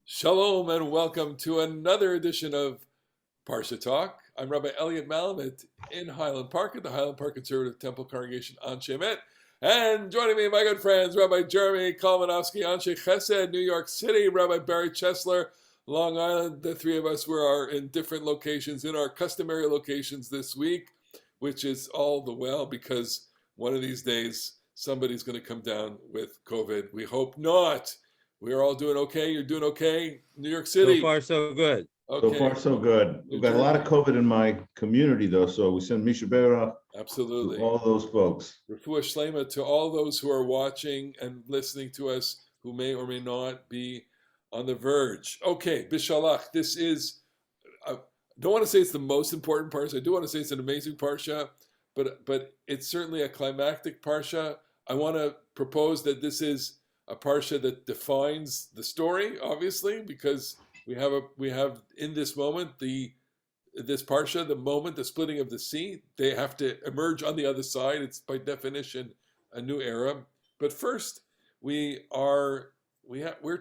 Shalom and welcome to another edition of Parasha Talk. I'm Rabbi Elliot Malamet in Highland Park at the Highland Park Conservative Temple Congregation Anshe Emet. And joining me, my good friends, Rabbi Jeremy Kalmanowski, Anshe Chesed, New York City, Rabbi Barry Chesler, Long Island. The three of us are in different locations, in our customary locations this week, which is all the well because one of these days somebody's going to come down with COVID. We hope not. We are all doing okay. You're doing okay, New York So City. far, so good. So Okay, far, so good. New We've got a lot of Jersey. COVID in my community, though, so we send Misha Berach to Absolutely. all those folks. Refuah Shlema to all those who are watching and listening to us who may or may not be on the verge. Okay, Beshalach. This is, I don't want to say it's the most important parsha. I do want to say it's an amazing parsha, but it's certainly a climactic parsha. I want to propose that this is a parsha that defines the story, obviously, because we have in this moment this parsha, the moment, the splitting of the sea. They have to emerge on the other side. It's by definition a new era. But first, we're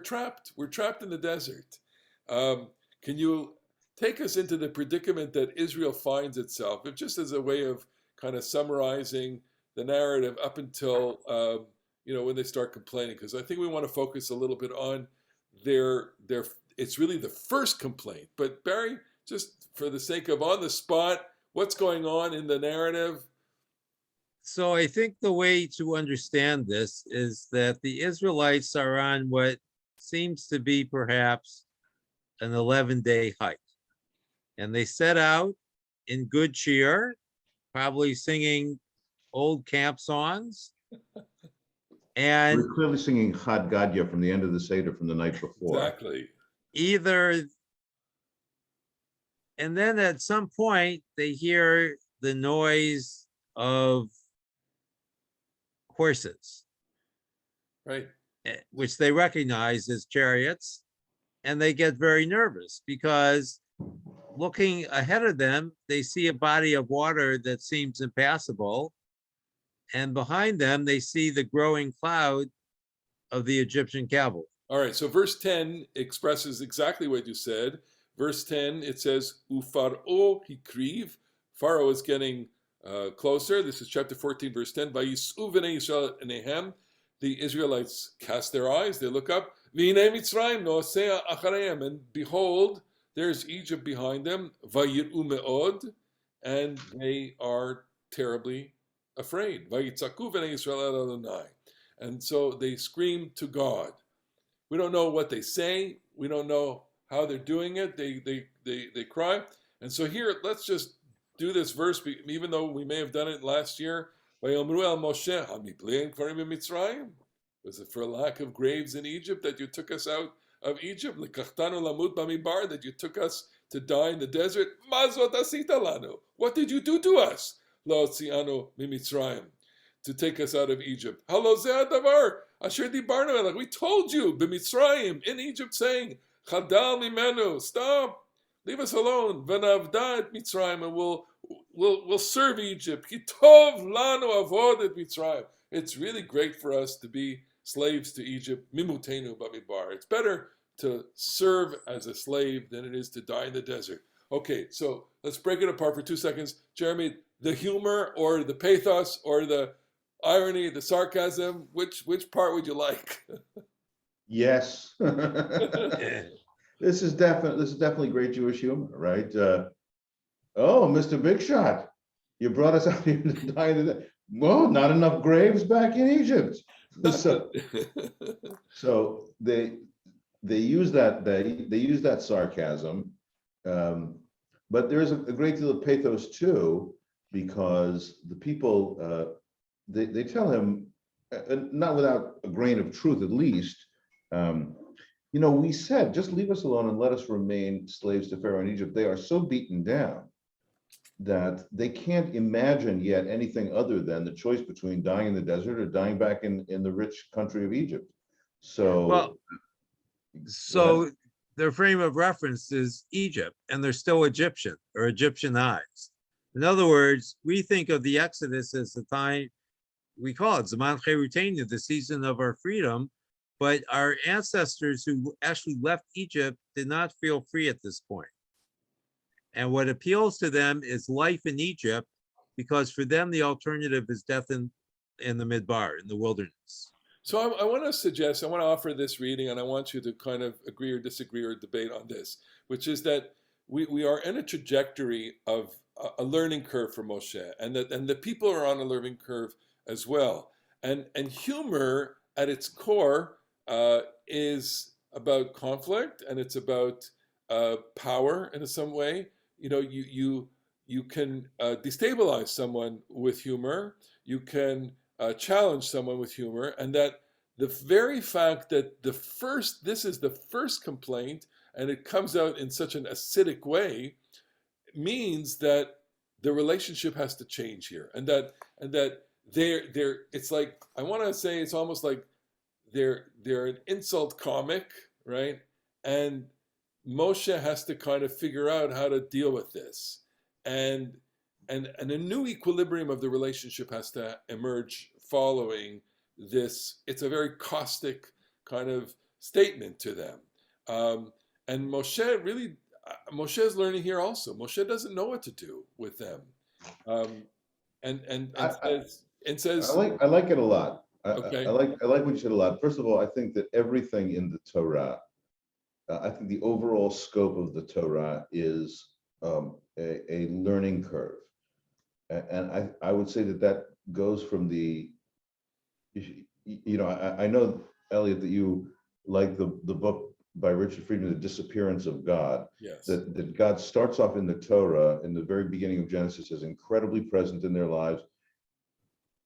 trapped. We're trapped in the desert. Can you take us into the predicament that Israel finds itself, if just as a way of kind of summarizing the narrative up until when they start complaining? Because I think we want to focus a little bit on their. It's really the first complaint. But Barry, just for the sake of on the spot, what's going on in the narrative? So I think the way to understand this is that the Israelites are on what seems to be perhaps an 11-day hike. And they set out in good cheer, probably singing old camp songs. And We're clearly singing Chad Gadya from the end of the Seder from the night before. Exactly. And then at some point, they hear the noise of horses, Right. which they recognize as chariots, and they get very nervous because looking ahead of them, they see a body of water that seems impassable, and behind them, they see the growing cloud of the Egyptian cavalry. All right, so verse 10 expresses exactly what you said. Verse 10, it says, Ufaro hikriv. Pharaoh is getting closer. This is chapter 14, verse 10. Vayisu v'nei Yisrael enehem. The Israelites cast their eyes, they look up. V'hinei Mitzrayim noasea achareim. And behold, there's Egypt behind them. Vayiru me'od. And they are terribly afraid. Vayitzaku v'nei Yisrael el Adonai. And so they scream to God. We don't know what they say. We don't know how they're doing it. They cry. And so here, let's just do this verse, even though we may have done it last year. Was it for a lack of graves in Egypt that you took us out of Egypt? That you took us to die in the desert? What did you do to us? To take us out of Egypt. We told you, b'Mitzrayim, in Egypt, saying, Chadal mimenu, stop, leave us alone. V'navda et Mitzrayim, and we'll serve Egypt. Kitov lanu avod et Mitzrayim. It's really great for us to be slaves to Egypt. Mimutenu b'midbar. It's better to serve as a slave than it is to die in the desert. Okay, so let's break it apart for 2 seconds. Jeremy, the humor or the pathos or the irony, the sarcasm, which part would you like? Yes. This is definitely great Jewish humor, right? Oh, Mr. Big Shot, you brought us out here to die in the. Well, not enough graves back in Egypt. So they use that sarcasm, but there's a great deal of pathos too, because the people they tell him, not without a grain of truth at least, we said, just leave us alone and let us remain slaves to Pharaoh in Egypt. They are so beaten down that they can't imagine yet anything other than the choice between dying in the desert or dying back in the rich country of Egypt. So, their frame of reference is Egypt, and they're still Egyptian or Egyptianized. In other words, we think of the Exodus as the time, we call it Zaman Cherutenu, the season of our freedom, But our ancestors who actually left Egypt did not feel free at this point. And what appeals to them is life in Egypt, because for them, the alternative is death in the Midbar, in the wilderness. So I want to offer this reading, and I want you to kind of agree or disagree or debate on this, which is that we are in a trajectory of a learning curve for Moshe, and the people are on a learning curve as well. And humor at its core is about conflict, and it's about power in some way. You know, you can destabilize someone with humor. You can challenge someone with humor, and that the very fact that this is the first complaint, and it comes out in such an acidic way, means that the relationship has to change here, and that they're it's like, I want to say, it's almost like they're an insult comic, right? And Moshe has to kind of figure out how to deal with this, and a new equilibrium of the relationship has to emerge following this. It's a very caustic kind of statement to them, and Moshe is learning here also. Moshe doesn't know what to do with them, and says, I like it a lot. okay, I like what you said a lot. First of all, I think that everything in the Torah, I think the overall scope of the Torah is a learning curve. And I would say that goes from I know, Elliot, that you like the book by Richard Friedman, The Disappearance of God. yes, That God starts off in the Torah, in the very beginning of Genesis, is incredibly present in their lives.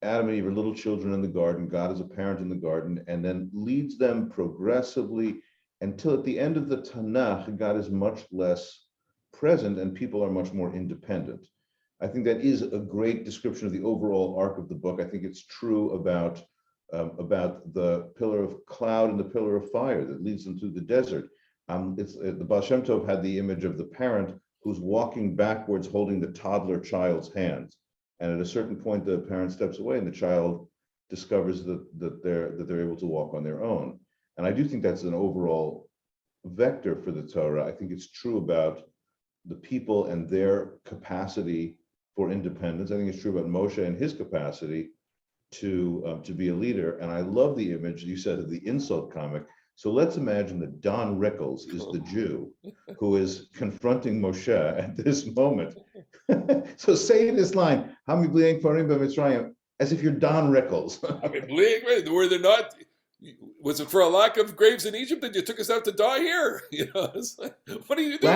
Adam and Eve are little children in the garden. God is a parent in the garden, and then leads them progressively until at the end of the Tanakh, God is much less present and people are much more independent. I think that is a great description of the overall arc of the book. I think it's true about the pillar of cloud and the pillar of fire that leads them through the desert. The Baal Shem Tov had the image of the parent who's walking backwards holding the toddler child's hands. And at a certain point, the parent steps away and the child discovers that they're able to walk on their own. And I do think that's an overall vector for the Torah. I think it's true about the people and their capacity for independence. I think it's true about Moshe and his capacity to be a leader. And I love the image you said of the insult comic. So let's imagine that Don Rickles is the Jew who is confronting Moshe at this moment. So say this line, as if you're Don Rickles. were there not? Was it for a lack of graves in Egypt that you took us out to die here? You know, it's like, what are you doing?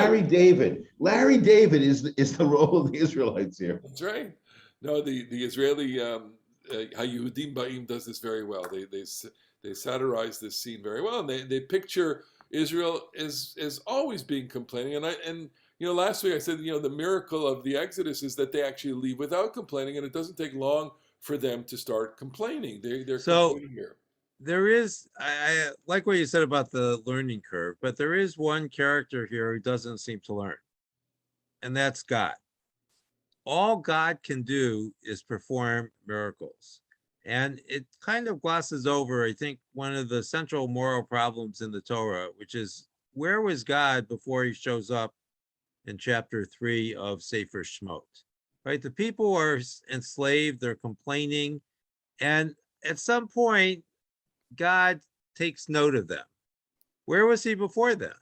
Larry David is the role of the Israelites here. That's right. No, the Israeli Hayudim Ba'im does this very well. They satirize this scene very well, and they picture Israel as always being complaining. And last week I said, the miracle of the Exodus is that they actually leave without complaining, and it doesn't take long for them to start complaining. They're complaining here. There is, I like what you said about the learning curve, but there is one character here who doesn't seem to learn, and that's God. All God can do is perform miracles. And it kind of glosses over, I think, one of the central moral problems in the Torah, which is, where was God before he shows up in chapter 3 of Sefer Shemot? Right? The people are enslaved, they're complaining, and at some point, God takes note of them. Where was he before then?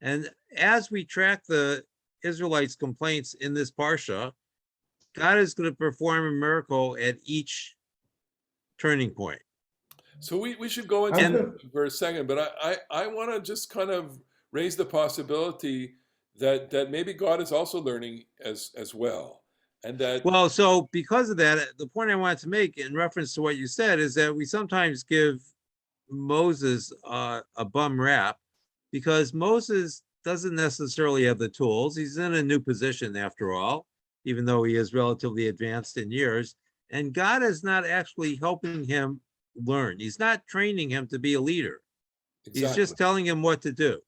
And as we track the Israelites' complaints in this Parsha, God is going to perform a miracle at each turning point. So we should go into for a second, but I want to just kind of raise the possibility that maybe God is also learning as well. And that, well, so because of that, the point I wanted to make in reference to what you said is that we sometimes give Moses a bum rap because Moses doesn't necessarily have the tools. He's in a new position after all, even though he is relatively advanced in years, and God is not actually helping him learn. He's not training him to be a leader. Exactly. He's just telling him what to do.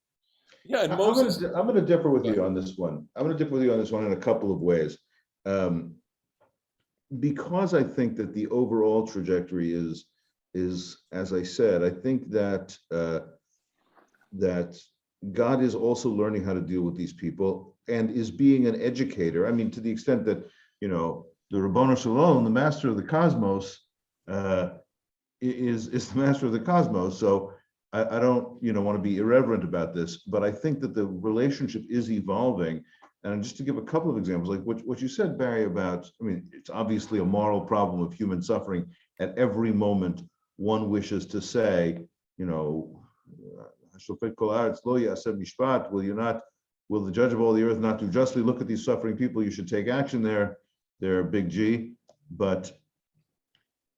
Yeah, and Moses, I'm going to differ with you on this one. I'm going to differ with you on this one in a couple of ways. Because I think that the overall trajectory is as I said, I think that that God is also learning how to deal with these people and is being an educator. I mean, to the extent that, the Ribbono Shel Olam, the master of the cosmos, is the master of the cosmos. So I don't, want to be irreverent about this, but I think that the relationship is evolving. And just to give a couple of examples, like what you said, Barry, about, I mean, it's obviously a moral problem of human suffering. At every moment, one wishes to say, Shofet kol haaretz lo ya'aseh mishpat, will the judge of all the earth not do justly? Look at these suffering people, you should take action there. They're big G. But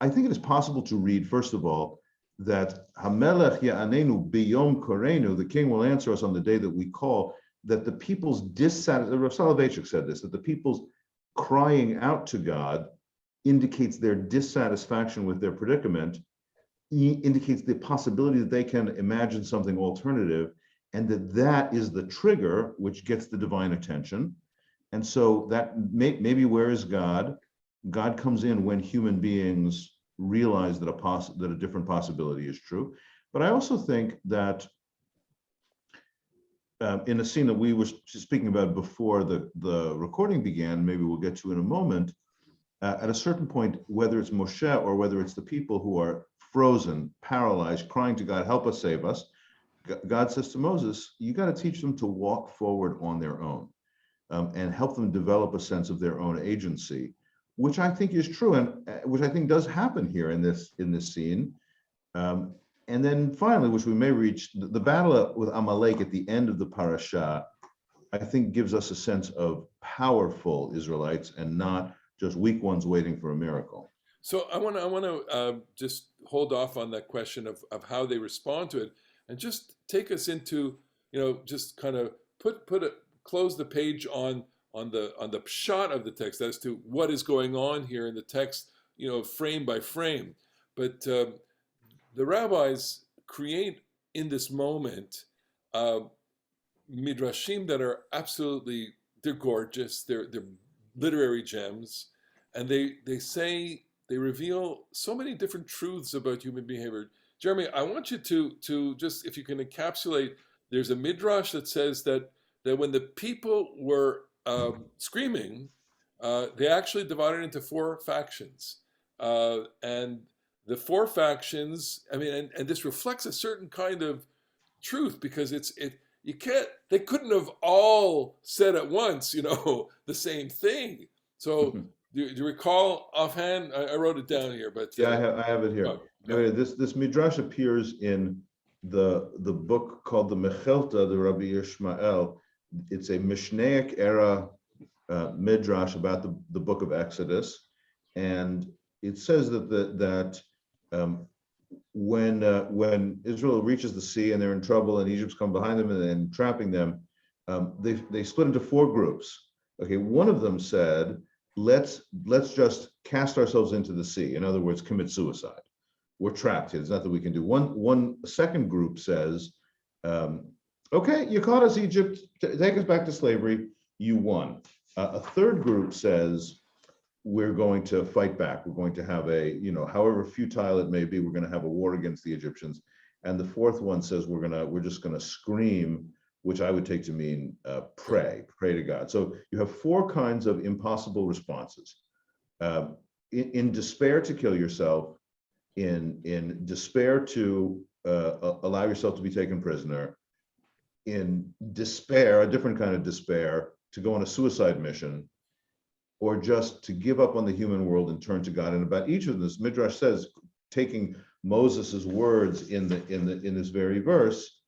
I think it is possible to read, first of all, that Hamelech ya'anenu biyom korenu, the king will answer us on the day that we call, that the people's dissatisfaction, Rav Soloveitchik said this, that the people's crying out to God indicates their dissatisfaction with their predicament, indicates the possibility that they can imagine something alternative, and that is the trigger which gets the divine attention. And so that maybe where is God? God comes in when human beings realize that a different possibility is true. But I also think that in a scene that we were speaking about before the recording began, maybe we'll get to in a moment, at a certain point, whether it's Moshe or whether it's the people who are frozen, paralyzed, crying to God, help us, save us, God says to Moses, you got to teach them to walk forward on their own, and help them develop a sense of their own agency, which I think is true, and which I think does happen here in this scene. And then finally, which we may reach, the battle with Amalek at the end of the parasha, I think gives us a sense of powerful Israelites and not just weak ones waiting for a miracle. So I want to just hold off on that question of how they respond to it, and just take us into, just kind of close the page on the pshat of the text as to what is going on here in the text, frame by frame. But the rabbis create in this moment midrashim that are absolutely, they're gorgeous, they're literary gems, and they reveal so many different truths about human behavior. Jeremy, I want you to just, if you can encapsulate, there's a midrash that says that when the people were screaming, they actually divided into 4 factions, and the 4 factions, I mean, and this reflects a certain kind of truth, because they couldn't have all said at once, the same thing. So do you recall offhand? I wrote it down here, but yeah, I have it here. This midrash appears in the book called the Mechelta, the Rabbi Yishmael. It's a Mishnaic era midrash about the book of Exodus, and it says that when Israel reaches the sea and they're in trouble and Egypt's come behind them and trapping them, they split into 4 groups. Okay, one of them said, let's just cast ourselves into the sea. In other words, commit suicide. We're trapped here. There's nothing we can do. One second group says, okay, you caught us, Egypt. Take us back to slavery. You won. A third group says, we're going to fight back. We're going to have however futile it may be, we're going to have a war against the Egyptians. And the fourth one says, we're just going to scream, which I would take to mean pray to God. So you have 4 kinds of impossible responses. In despair, to kill yourself, in despair, to allow yourself to be taken prisoner, in despair, a different kind of despair, to go on a suicide mission, or just to give up on the human world and turn to God. And about each of this, Midrash says, taking Moses's words in this very verse,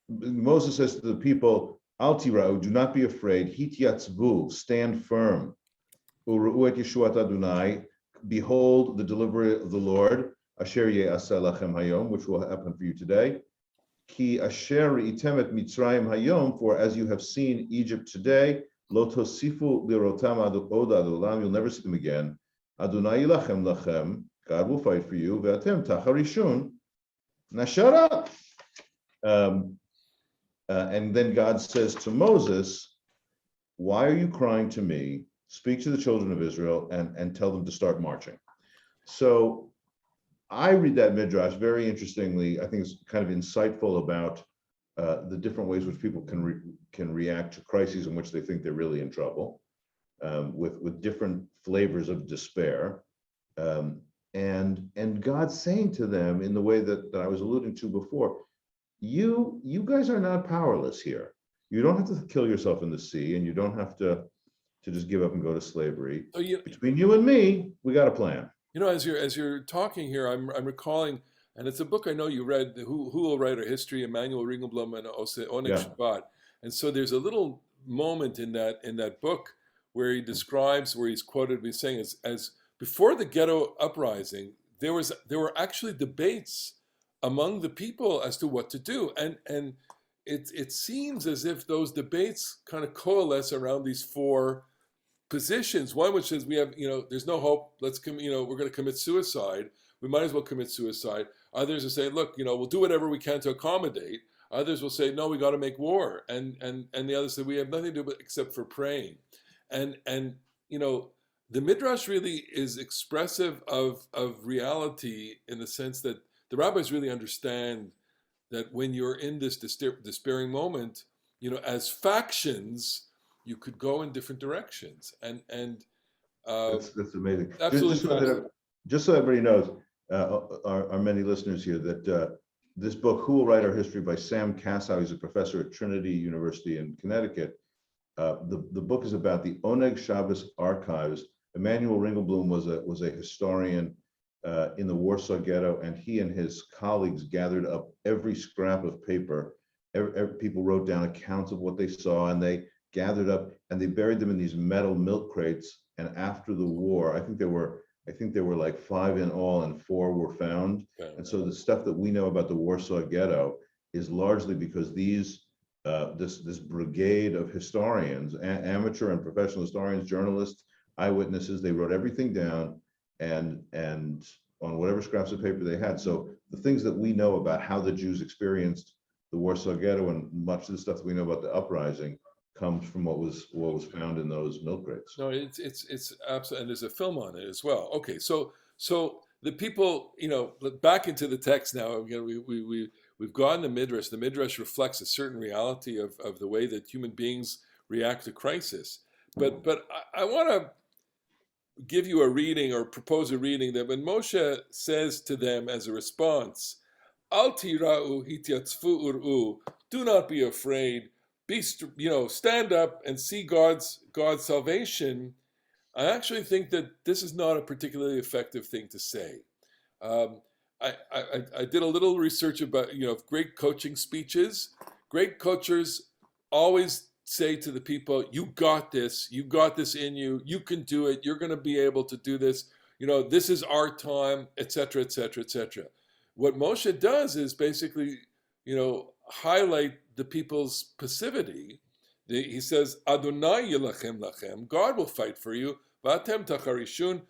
Moses says to the people, Al tira'u, do not be afraid, hityatzvu, stand firm, u'ru'u et yeshuat Adonai, behold the delivery of the Lord, asher ye'aseh lachem hayom, which will happen for you today. Ki asher item et Mitzrayim hayom, for as you have seen Egypt today, lo tosifu lirotam od ad olam, you'll never see them again. Adonai yilachem lachem, God will fight for you. Ve'atem tacharishun. Now shut up. And then God says to Moses, why are you crying to me? speak to the children of Israel and tell them to start marching. So I read that midrash very interestingly. I think it's kind of insightful about the different ways which people can react to crises in which they think they're really in trouble, with different flavors of despair. And God's saying to them in the way that I was alluding to before, you guys are not powerless here. You don't have to kill yourself in the sea, and you don't have to just give up and go to slavery. So Between you and me, we got a plan. as you're talking here, I'm recalling, and it's a book I know you read, Who Will Write Our History, Emmanuel Ringelblum and Oneg Yeah. Shabbat. And so there's a little moment in that book where he describes, where he's quoted as saying, as before the ghetto uprising, there were actually debates among the people as to what to do, and it seems as if those debates kind of coalesce around these four positions. One which says we have, there's no hope. Let's we're going to commit suicide. We might as well commit suicide. Others will say, look, we'll do whatever we can to accommodate. Others will say, no, we got to make war. And the others say, we have nothing to do except for praying. And the midrash really is expressive of reality, in the sense that the rabbis really understand that when you're in this despairing moment, as factions, you could go in different directions. And That's amazing. Absolutely. Just so everybody knows, our many listeners here, that this book, Who Will Write Our History, by Sam Kassow, he's a professor at Trinity University in Connecticut. The book is about the Oneg Shabbos archives. Emmanuel Ringelblum was a historian in the Warsaw Ghetto, and he and his colleagues gathered up every scrap of paper. People wrote down accounts of what they saw, and they gathered up and they buried them in these metal milk crates. And after the war, I think there were like 5 in all, and 4 were found. And so the stuff that we know about the Warsaw Ghetto is largely because this brigade of historians, amateur and professional historians, journalists, eyewitnesses, they wrote everything down and on whatever scraps of paper they had. So the things that we know about how the Jews experienced the Warsaw Ghetto, and much of the stuff that we know about the uprising, comes from what was found in those milk crates. No, it's absolutely, and there's a film on it as well. Okay, so the people, back into the text now. Again, we've gotten the midrash. The midrash reflects a certain reality of the way that human beings react to crisis. But I want to give you a reading, or propose a reading, that when Moshe says to them as a response, Al tira'u hityatzfu ur'u, do not be afraid, stand up and see God's salvation. I actually think that this is not a particularly effective thing to say. I did a little research about, great coaching speeches. Great coaches always say to the people, you got this in you, you can do it, you're going to be able to do this, this is our time, etc., etc., etc. What Moshe does is basically, highlight the people's passivity. He says, Adonai yilachem lachem, God will fight for you, v'atem tacharishun.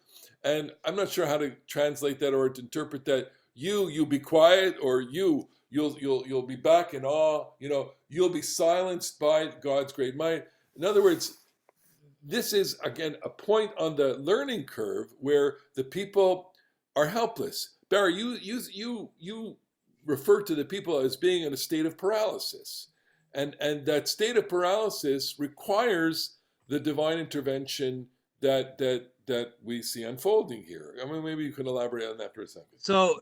And I'm not sure how to translate that or to interpret that. You be quiet, or you'll be back in awe. You'll be silenced by God's great might. In other words, this is again a point on the learning curve where the people are helpless. Barry, you refer to the people as being in a state of paralysis, and that state of paralysis requires the divine intervention that we see unfolding here. I mean, maybe you can elaborate on that for a second. So,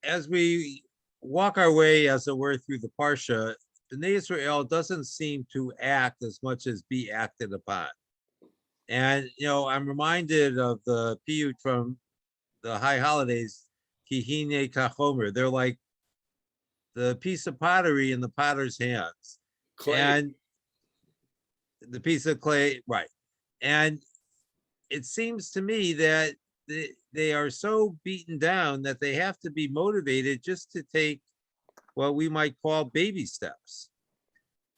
as we walk our way, as it were, through the Parsha, Bnei Israel doesn't seem to act as much as be acted upon. And, I'm reminded of the piyut from the high holidays, Kihine Kachomer. They're like the piece of pottery in the potter's hands. Clay. And the piece of clay, right. And it seems to me that they are so beaten down that they have to be motivated just to take what we might call baby steps.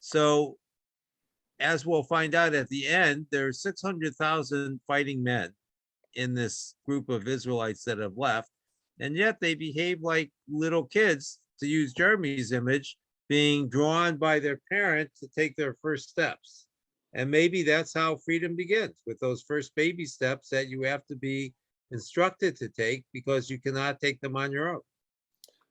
So, as we'll find out at the end, there are 600,000 fighting men in this group of Israelites that have left, and yet they behave like little kids, to use Jeremy's image, being drawn by their parent to take their first steps. And maybe that's how freedom begins, with those first baby steps that you have to be instructed to take because you cannot take them on your own.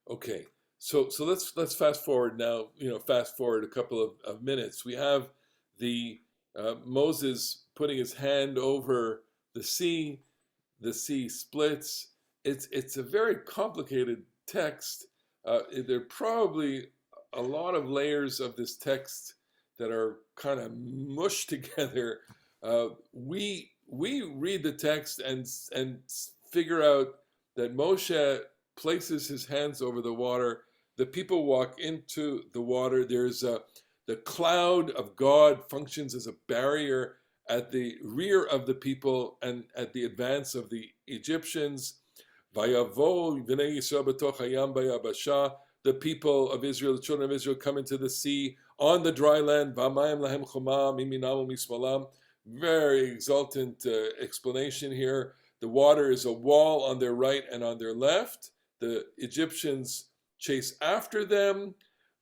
Okay, so let's fast forward now. Fast forward a couple of minutes. We have the Moses putting his hand over the sea. The sea splits. It's a very complicated text. There are probably a lot of layers of this text that are kind of mushed together. We read the text and figure out that Moshe places his hands over the water. The people walk into the water. The cloud of God functions as a barrier at the rear of the people and at the advance of the Egyptians. Vayavo v'nei Yisrael b'toch hayam bayabasha. The people of Israel, the children of Israel, come into the sea on the dry land. V'amayim lahem choma miminam u'mismalam. Very exultant explanation here. The water is a wall on their right and on their left. The Egyptians chase after them.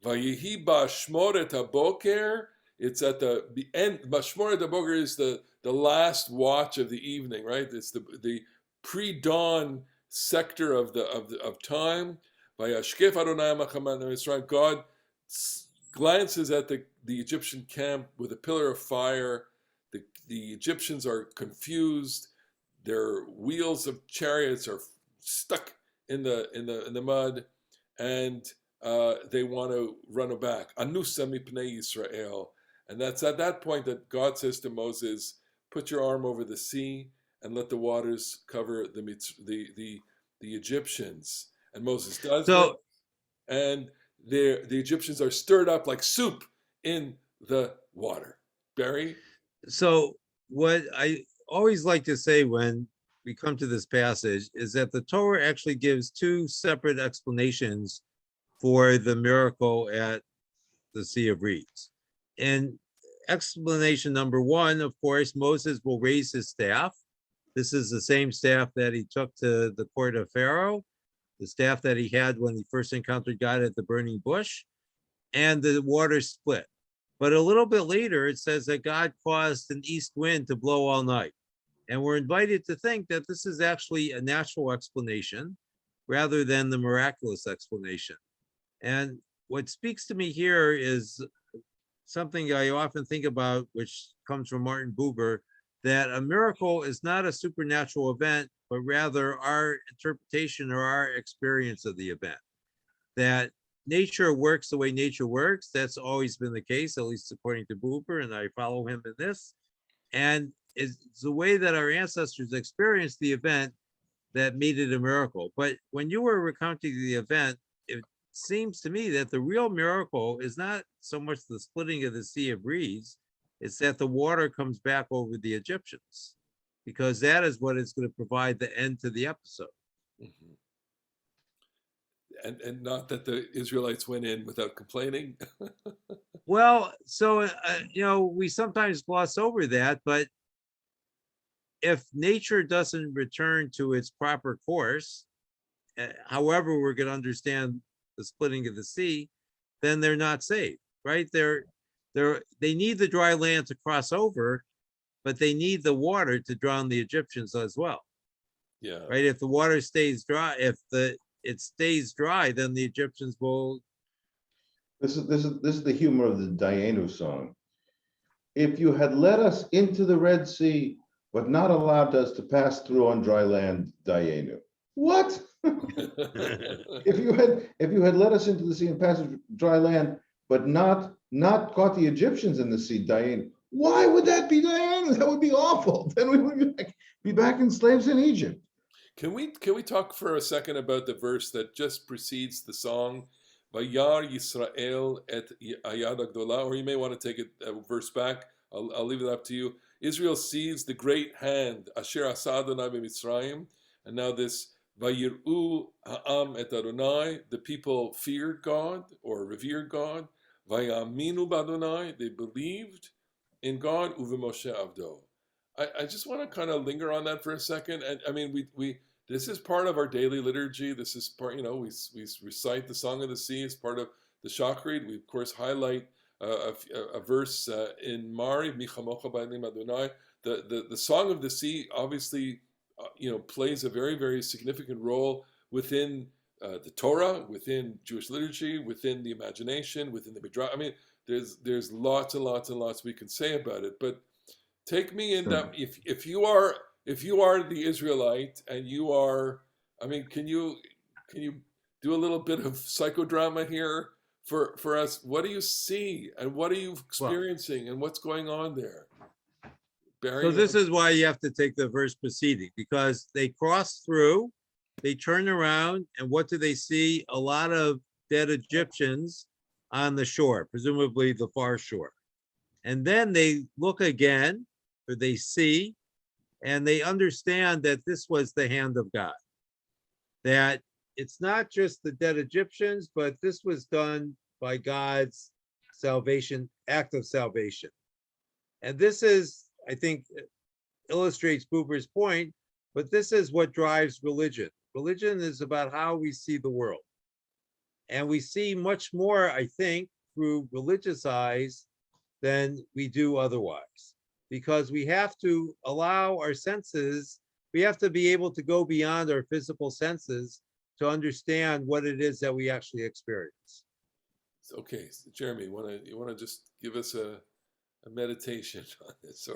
Vayihi ba'shmoret haboker. It's at the end. Bashmoret haboker is the last watch of the evening, right? It's the pre-dawn sector of time. Vayashkef Adonai Machaman Mitzrayim. God glances at the Egyptian camp with a pillar of fire. The Egyptians are confused. Their wheels of chariots are stuck in the mud, and they want to run back. Anusa mipnei Yisrael, and that's at that point that God says to Moses, "Put your arm over the sea and let the waters cover the Egyptians." And Moses does So, that, and the Egyptians are stirred up like soup in the water. Barry? so what I always like to say when we come to this passage is that the Torah actually gives two separate explanations for the miracle at the Sea of Reeds. And explanation number one, of course, Moses will raise his staff. This is the same staff that he took to the court of Pharaoh, the staff that he had when he first encountered God at the burning bush, and the water split. But a little bit later, it says that God caused an east wind to blow all night. And we're invited to think that this is actually a natural explanation rather than the miraculous explanation. And what speaks to me here is something I often think about, which comes from Martin Buber, that a miracle is not a supernatural event, but rather our interpretation or our experience of the event. That nature works the way nature works. That's always been the case, at least according to Buber, and I follow him in this. And it's the way that our ancestors experienced the event that made it a miracle. But when you were recounting the event, it seems to me that the real miracle is not so much the splitting of the Sea of Reeds, it's that the water comes back over the Egyptians, because that is what is going to provide the end to the episode. Mm-hmm. And not that the Israelites went in without complaining. Well, so, we sometimes gloss over that, but if nature doesn't return to its proper course, however we're going to understand the splitting of the sea, then they're not saved, right? They need the dry land to cross over, but they need the water to drown the Egyptians as well. Yeah. Right? If the water stays dry, it stays dry, then the Egyptians will. This is the humor of the Dayenu song. If you had let us into the Red Sea, but not allowed us to pass through on dry land, Dayenu. What? If you had let us into the sea and passed dry land, but not caught the Egyptians in the sea, Dayenu. Why would that be Dayenu? That would be awful. Then we would be back in slaves in Egypt. Can we talk for a second about the verse that just precedes the song, Vayar Yisrael et Ayad Agdola, or you may want to take a verse back. I'll leave it up to you. Israel sees the great hand, Asher Asa Adonai b'Mitzrayim, and now this Vayir'u ha'am et Adonai, the people feared God or revered God. Vayaminu b'Adonai, they believed in God. Uve Moshe Avdo. I just want to kind of linger on that for a second. And I mean, we this is part of our daily liturgy. This is part, we recite the Song of the Sea as part of the Shachrit. We of course highlight a verse in Mari, Michamocha Ba'anim Adonai. The Song of the Sea obviously, plays a very, very significant role within the Torah, within Jewish liturgy, within the imagination, within the Midrash. I mean, there's lots and lots and lots we can say about it. But take me in that if you are the Israelite and you are, I mean, can you do a little bit of psychodrama here for us? What do you see and what are you experiencing and what's going on there? Barry, So this is why you have to take the verse preceding, because they cross through, they turn around, and what do they see? A lot of dead Egyptians on the shore, presumably the far shore. And then they look again, or they see, and they understand that this was the hand of God. That it's not just the dead Egyptians, but this was done by God's salvation, act of salvation. And this is, I think, illustrates Buber's point, but this is what drives religion. Religion is about how we see the world. And we see much more, I think, through religious eyes than we do otherwise, because we have to allow our senses, we have to be able to go beyond our physical senses to understand what it is that we actually experience. Okay, so Jeremy, you wanna just give us a meditation on this,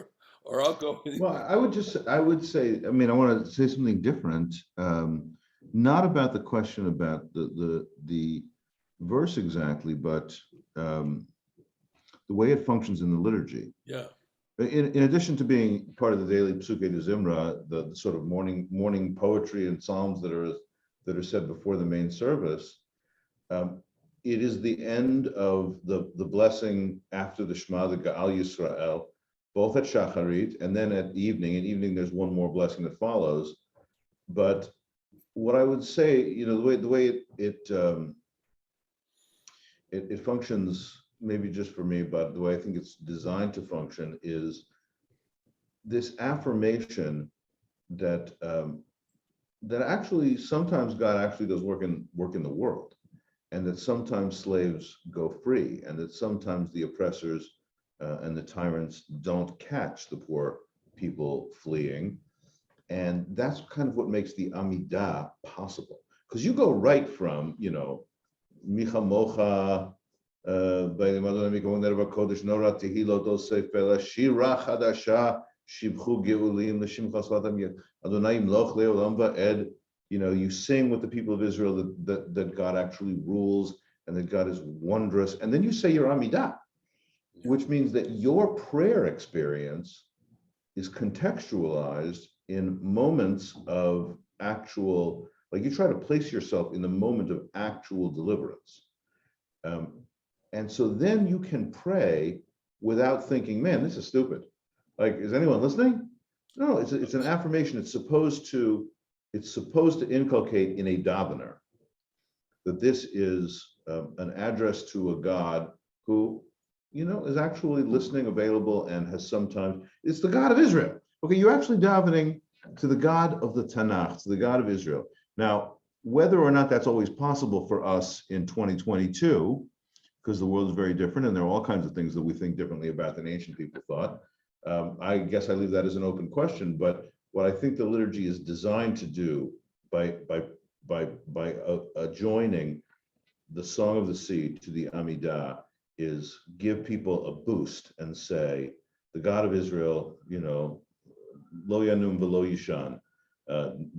or I'll go. Well, I would say, I mean, I want to say something different, not about the question about the verse exactly, but the way it functions in the liturgy. Yeah. In addition to being part of the daily Psuke de Zimra, the sort of morning poetry and psalms that are said before the main service, it is the end of the blessing after the Shema, the Ga'al Yisrael, both at Shacharit and then at evening. At evening, there's one more blessing that follows. But what I would say, the way it functions, maybe just for me, but the way I think it's designed to function is this affirmation that that actually sometimes God actually does work in the world, and that sometimes slaves go free, and that sometimes the oppressors and the tyrants don't catch the poor people fleeing. And that's kind of what makes the Amidah possible. Because you go right from, Micha Mocha, Shira Chadasha, Shibchu Geulim, L'Shimcha Slatam Adonai Imloch Le'olam Va'ed. You sing with the people of Israel that God actually rules and that God is wondrous. And then you say your Amidah, which means that your prayer experience is contextualized in moments of actual, like you try to place yourself in the moment of actual deliverance. And so then you can pray without thinking, man, this is stupid. Like, is anyone listening? No, it's an affirmation. It's supposed to inculcate in a davener that this is an address to a God who, is actually listening, available, and has sometimes, it's the God of Israel. Okay, you're actually davening to the God of the Tanakh, to the God of Israel. Now, whether or not that's always possible for us in 2022, because the world is very different and there are all kinds of things that we think differently about than ancient people thought, I guess I leave that as an open question. But what I think the liturgy is designed to do by adjoining the Song of the Sea to the Amidah is give people a boost and say, the God of Israel, Lo Yanum V'Lo Yishan,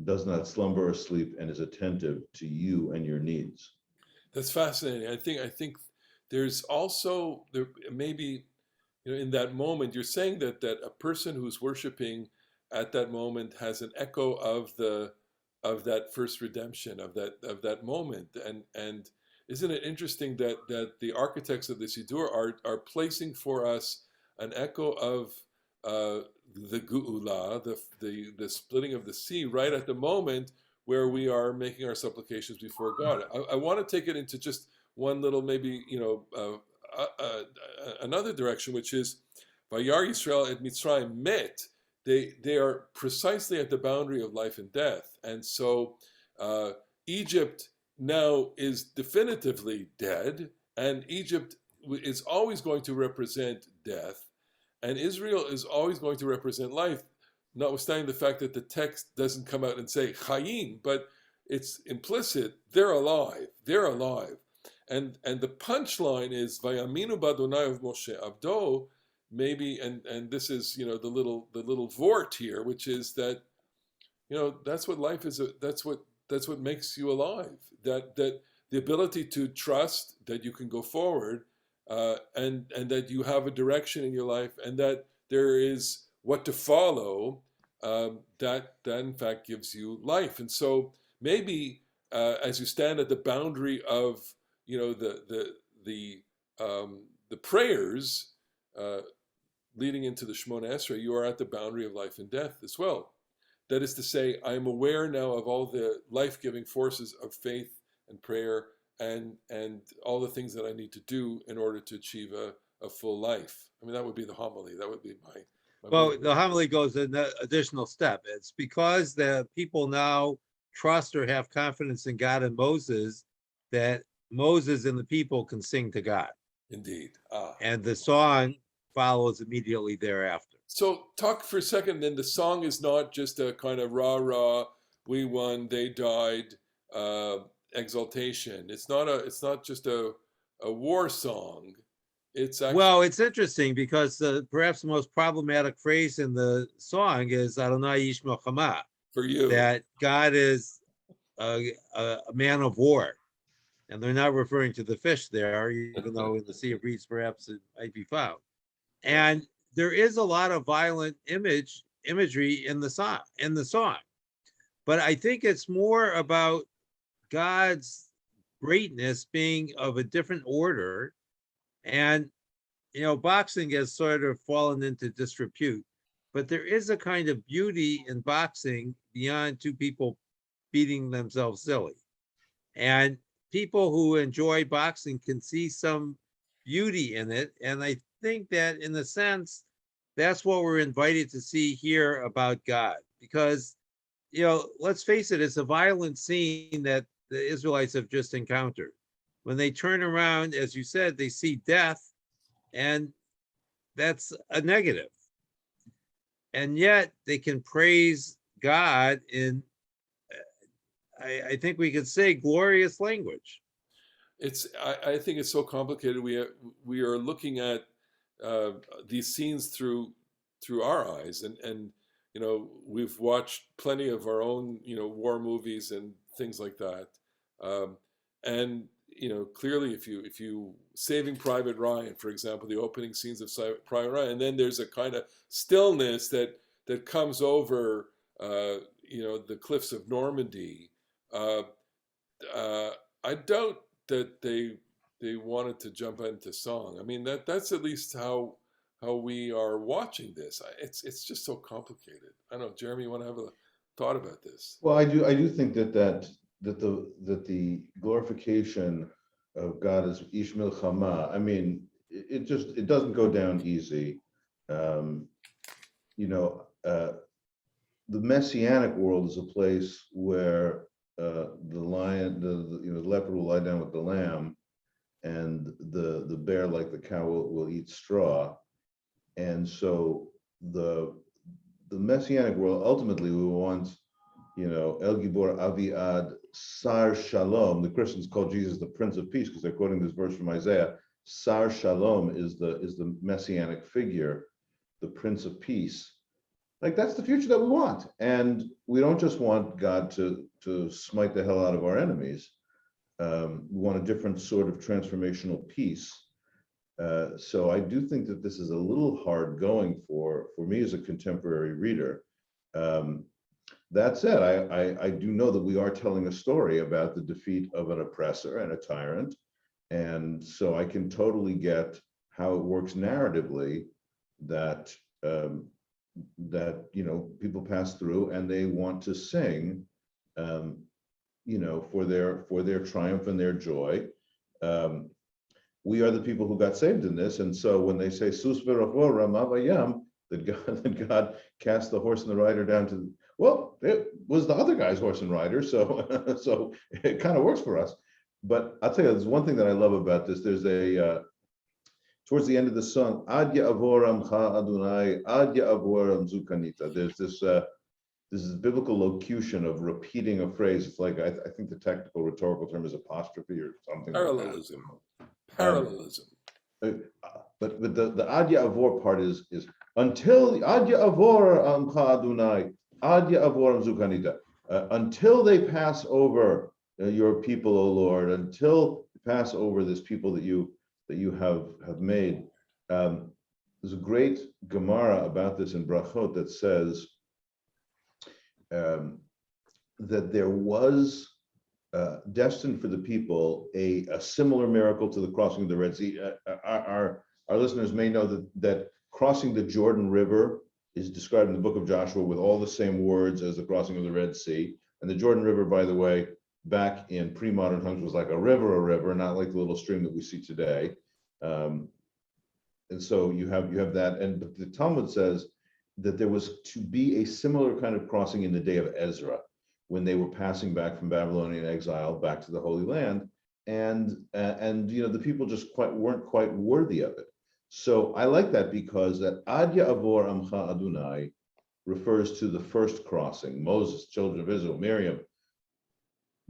does not slumber or sleep and is attentive to you and your needs. That's fascinating. I think there's also maybe in that moment you're saying that a person who's worshiping at that moment has an echo of that first redemption of that moment, and isn't it interesting that the architects of the Siddur are placing for us an echo of the Geula, the splitting of the sea, right at the moment where we are making our supplications before God. I want to take it into just one little, maybe another direction, which is Vayar Yisrael et Mitzrayim met. They are precisely at the boundary of life and death, and so Egypt now is definitively dead, and Egypt is always going to represent death, and Israel is always going to represent life, notwithstanding the fact that the text doesn't come out and say Chayim, but it's implicit. They're alive. They're alive. And the punchline is Vayaminu Badonai of Moshe Abdo, maybe, and this is the little vort here, which is that that's what life is. That's what makes you alive. That the ability to trust that you can go forward, and that you have a direction in your life, and that there is what to follow. That in fact gives you life. And so maybe as you stand at the boundary of the prayers leading into the Shemona Esrei, you are at the boundary of life and death as well. That is to say, I am aware now of all the life-giving forces of faith and prayer and all the things that I need to do in order to achieve a full life. I mean, that would be the homily. That would be my Well, the homily goes an additional step. It's because the people now trust or have confidence in God and Moses that Moses and the people can sing to God. Indeed. And the song follows immediately thereafter. So talk for a second, then. The song is not just a kind of rah, we won, they died, exaltation. It's not just a war song. It's actually... Well, it's interesting because perhaps the most problematic phrase in the song is Adonai Ish Milchama, for you, that God is a man of war. And they're not referring to the fish there, even though in the Sea of Reeds perhaps it might be found. And there is a lot of violent imagery in the song. But I think it's more about God's greatness being of a different order. And, boxing has sort of fallen into disrepute, but there is a kind of beauty in boxing beyond two people beating themselves silly. And people who enjoy boxing can see some beauty in it. And I think that in a sense, that's what we're invited to see here about God, because, let's face it, it's a violent scene that the Israelites have just encountered. When they turn around, as you said, they see death, and that's a negative. And yet they can praise God in, I think we could say, glorious language. I think it's so complicated. We are looking at these scenes through our eyes, and we've watched plenty of our own war movies and things like that, and clearly if you Saving Private Ryan, for example, the opening scenes of Private Ryan, and then there's a kind of stillness that comes over the cliffs of Normandy. I doubt that they wanted to jump into song. I mean, that's at least how we are watching this. It's just so complicated. I don't know, Jeremy, you want to have a thought about this? Well, I do think that the glorification of God as Ish Milchama, I mean, it doesn't go down easy. The Messianic world is a place where the lion, the leopard will lie down with the lamb, and the bear, like the cow, will eat straw. And so the Messianic world, ultimately, we want, El Gibor Aviad Sar Shalom. The Christians call Jesus the Prince of Peace because they're quoting this verse from Isaiah. Sar Shalom is the Messianic figure, the Prince of Peace. Like, that's the future that we want. And we don't just want God to smite the hell out of our enemies. We want a different sort of transformational peace. So I do think that this is a little hard going for me as a contemporary reader. That said, I do know that we are telling a story about the defeat of an oppressor and a tyrant. And so I can totally get how it works narratively that people pass through and they want to sing, for their triumph and their joy. We are the people who got saved in this, and so when they say "Sus v'rachor ramavayam," that God cast the horse and the rider down to, well, it was the other guy's horse and rider, so so it kind of works for us. But I'll tell you, there's one thing that I love about this. There's a towards the end of the song, Ad Ya'avor Amcha Adonai, Ad Ya'avor Amzu Kanita. There's this is biblical locution of repeating a phrase. It's like, I think the technical rhetorical term is apostrophe or something Parallelism. like that. Parallelism. But the Ad Ya'avor part is until Ad Ya'avor Amcha Adonai, Ad Ya'avor Amzu Kanita. Until they pass over your people, O Lord, until you pass over this people that you have made. There's a great Gemara about this in Brachot that says that there was destined for the people a similar miracle to the crossing of the Red Sea. Our listeners may know that crossing the Jordan River is described in the book of Joshua with all the same words as the crossing of the Red Sea. And the Jordan River, by the way, back in pre-modern times was like a river, not like the little stream that we see today. And so you have that. And the Talmud says that there was to be a similar kind of crossing in the day of Ezra, when they were passing back from Babylonian exile back to the Holy Land. And the people just weren't quite worthy of it. So I like that because that Ad Ya'avor Amcha Adonai refers to the first crossing. Moses, children of Israel, Miriam,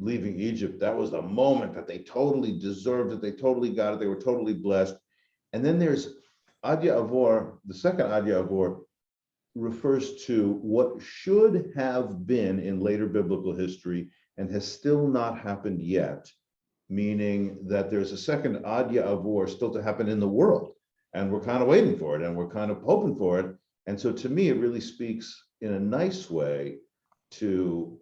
leaving Egypt. That was the moment that they totally deserved it. They totally got it. They were totally blessed. And then there's Ad Ya'avor. The second Ad Ya'avor refers to what should have been in later biblical history and has still not happened yet, meaning that there's a second Ad Ya'avor still to happen in the world. And we're kind of waiting for it and we're kind of hoping for it. And so to me, it really speaks in a nice way to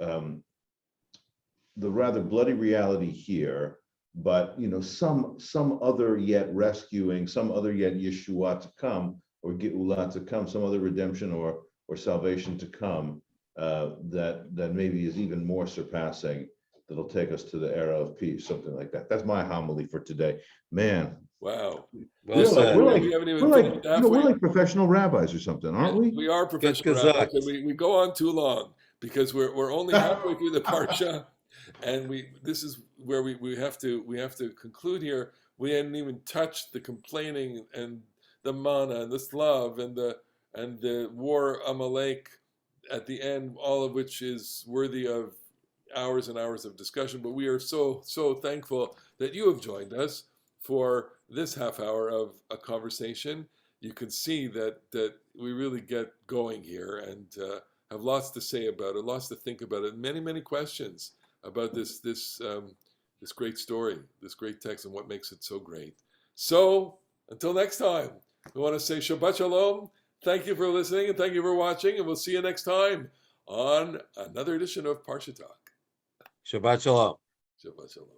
the rather bloody reality here, but some other yet rescuing, some other yet Yeshua to come, or Geula to come, some other redemption or salvation to come, that maybe is even more surpassing, that'll take us to the era of peace, something like that. That's my homily for today. Man. Wow. Well said. We haven't even finished halfway. We're like professional rabbis or something, aren't we? We are professional rabbis, and we go on too long because we're only halfway through the parsha, and this is where we have to conclude here. We hadn't even touched the complaining and the manna and the slav and the war Amalek at the end, all of which is worthy of hours and hours of discussion. But we are so thankful that you have joined us for this half hour of a conversation. You can see that we really get going here and have lots to say about it, lots to think about it, many questions about this great story, this great text, and what makes it so great. So until next time, we want to say Shabbat Shalom. Thank you for listening and thank you for watching, and we'll see you next time on another edition of Parasha Talk. Shabbat Shalom. Shabbat Shalom.